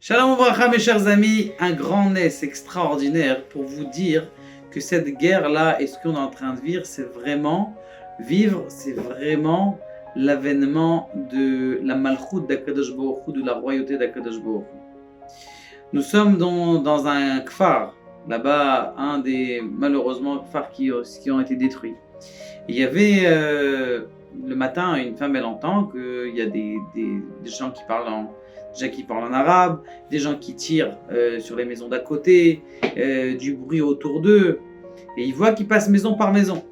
Shalom Obracha mes chers amis, un grand ness extraordinaire pour vous dire que cette guerre-là et ce qu'on est en train de c'est vraiment l'avènement de la malchoute d'Akadosh Baruch Hu, de la royauté d'Akadosh Baruch Hu. Nous sommes dans un kfar, là-bas un des malheureusement kfars qui ont été détruits. Il y avait le matin une femme, elle entend qu'il y a des gens qui parlent en arabe, des gens qui tirent sur les maisons d'à côté, du bruit autour d'eux, et ils voient qu'ils passent maison par maison.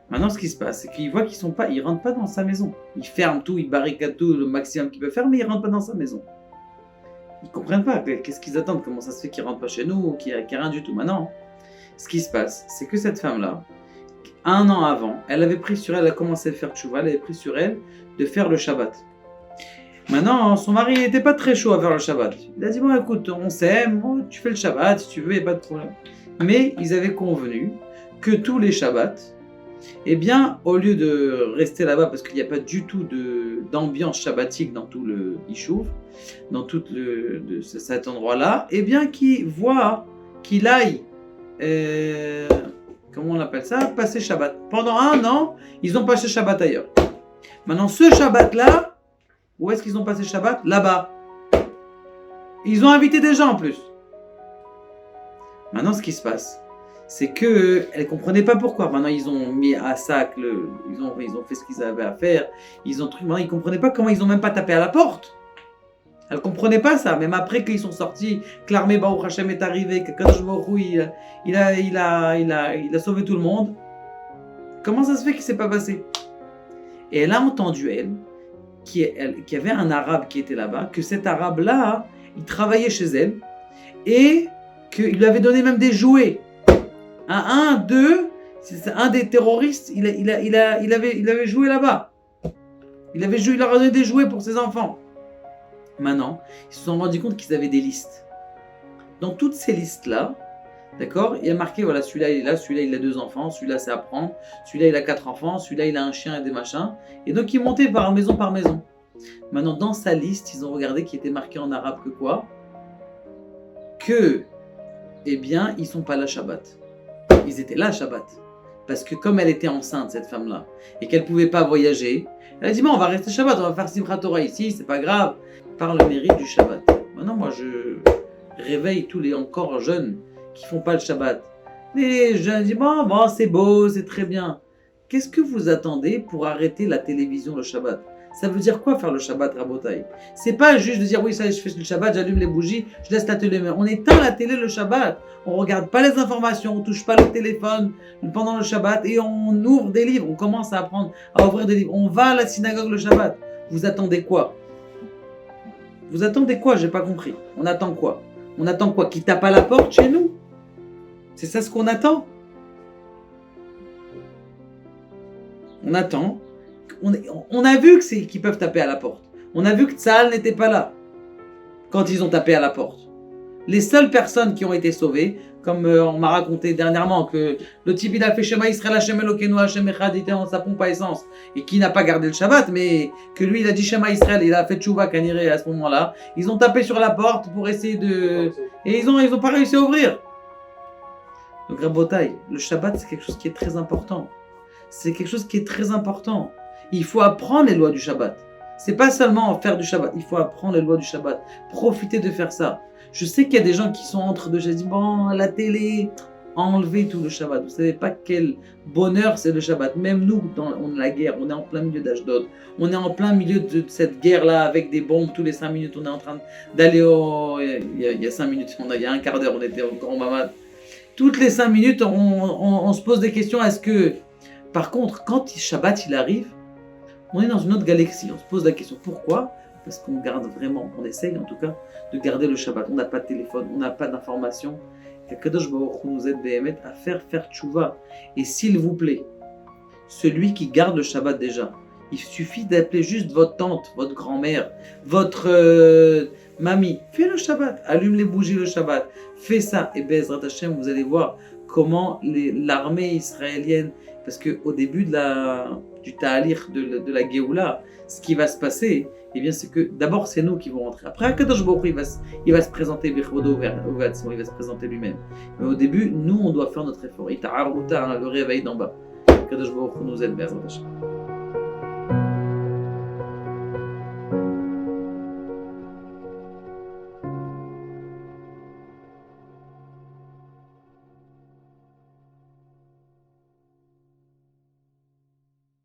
Maintenant, ce qui se passe, c'est qu'ils voient ils rentrent pas dans sa maison. Ils ferment tout, ils barricadent tout le maximum qu'ils peuvent faire, mais ils rentrent pas dans sa maison. Ils comprennent pas. Qu'est-ce qu'ils attendent? Comment ça se fait qu'ils rentrent pas chez nous ou qu'il y a rien du tout? Maintenant, ce qui se passe, c'est que cette femme-là, un an avant, elle avait pris sur elle, elle a commencé à faire tchouva, elle avait pris sur elle de faire le Shabbat. Maintenant, son mari n'était pas très chaud à faire le Shabbat. Il a dit, bon écoute, on s'aime, tu fais le Shabbat si tu veux, il n'y a pas de problème. Mais ils avaient convenu que tous les Shabbats, eh bien, au lieu de rester là-bas, parce qu'il n'y a pas du tout d'ambiance shabbatique dans tout le Yishuv, dans tout cet endroit-là, eh bien, qu'il aille, comment on appelle ça, passer Shabbat. Pendant un an, ils ont passé Shabbat ailleurs. Maintenant, ce Shabbat-là, où est-ce qu'ils ont passé Shabbat? Là-bas. Ils ont invité des gens en plus. Maintenant, ce qui se passe, c'est qu'elle ne comprenait pas pourquoi. Maintenant, ils ont mis à sac, ils ont fait ce qu'ils avaient à faire. Maintenant, ils ne comprenaient pas comment ils n'ont même pas tapé à la porte. Elle ne comprenait pas ça. Même après qu'ils sont sortis, que l'armée Baruch Hashem est arrivée, que Kadosh Baruch Hu, il a sauvé tout le monde. Comment ça se fait qu'il ne s'est pas passé? Et elle a entendu, qu'il y avait un arabe qui était là-bas, que cet arabe-là, il travaillait chez elle, et qu'il lui avait donné même des jouets. Un des terroristes, il avait joué là-bas. Il leur a donné des jouets pour ses enfants. Maintenant, ils se sont rendus compte qu'ils avaient des listes. Dans toutes ces listes-là, d'accord, il y a marqué, voilà, celui-là il est là, celui-là il a 2 enfants, celui-là c'est à prendre, celui-là il a 4 enfants, celui-là il a un chien et des machins. Et donc ils montaient par maison. Maintenant, dans sa liste, ils ont regardé qu'il était marqué en arabe que quoi? Que, eh bien, ils sont pas là Shabbat. Ils étaient là Shabbat. Parce que comme elle était enceinte, cette femme-là, et qu'elle pouvait pas voyager, elle a dit, bon, on va rester Shabbat, on va faire Simchat Torah ici, c'est pas grave, par le mérite du Shabbat. Maintenant, moi, je réveille tous les encore jeunes qui font pas le Shabbat. Les jeunes disent, bon, c'est beau, c'est très bien. Qu'est-ce que vous attendez pour arrêter la télévision le Shabbat? Ça veut dire quoi faire le Shabbat, Rabotai? C'est pas juste de dire, oui, ça je fais le Shabbat, j'allume les bougies, je laisse la télé. On éteint la télé le Shabbat. On regarde pas les informations, on touche pas le téléphone pendant le Shabbat et on ouvre des livres. On commence à apprendre à ouvrir des livres. On va à la synagogue le Shabbat. Vous attendez quoi? Vous attendez quoi? J'ai pas compris. On attend quoi? On attend quoi? Qu'ils tapent à la porte chez nous? C'est ça ce qu'on attend? On attend. On a vu qu'ils peuvent taper à la porte. On a vu que Tsahal n'était pas là quand ils ont tapé à la porte. Les seules personnes qui ont été sauvées, comme on m'a raconté dernièrement, que le type il a fait Shema Israël Hashem Elokeinu Hashem Echad, il était dans sa pompe à essence et qui n'a pas gardé le Shabbat, mais que lui il a dit Shema Israël, il a fait Tchouva Kaniré à ce moment-là. Ils ont tapé sur la porte pour essayer de... Et ils ont pas réussi à ouvrir. Donc Rabotai, le Shabbat c'est quelque chose qui est très important. C'est quelque chose qui est très important. Il faut apprendre les lois du Shabbat. C'est pas seulement faire du Shabbat, il faut apprendre les lois du Shabbat. Profiter de faire ça. Je sais qu'il y a des gens qui sont entre deux, je dis bon, la télé, enlevez tout le Shabbat. Vous savez pas quel bonheur c'est le Shabbat. Même nous, on a la guerre, on est en plein milieu d'Ashdod. On est en plein milieu de cette guerre-là avec des bombes tous les 5 minutes. On est en train d'aller au... Il y a 5 minutes, il y a un quart d'heure, on était encore en mamad. Toutes les 5 minutes, on se pose des questions. Est-ce que... Par contre, quand Shabbat il arrive, on est dans une autre galaxie. On se pose la question pourquoi? Parce qu'on garde vraiment, on essaye en tout cas de garder le Shabbat. On n'a pas de téléphone, on n'a pas d'information. Kadosh Baruch Hu nous aide Béhémet à faire tchouva. Et s'il vous plaît, celui qui garde le Shabbat déjà, il suffit d'appeler juste votre tante, votre grand-mère, votre mamie. Fais le Shabbat, allume les bougies le Shabbat. Fais ça. Et Bezrat Hashem, vous allez voir comment l'armée israélienne, parce qu'au début du du ta'alir, de la Géoula, ce qui va se passer, eh bien, c'est que d'abord, c'est nous qui vont rentrer. Après, Akadosh Baruch Hu, il va se présenter, il va se présenter lui-même. Mais au début, nous, on doit faire notre effort. Le réveil d'en bas. Akadosh Baruch Hu nous aide, Be'ezrat Hashem.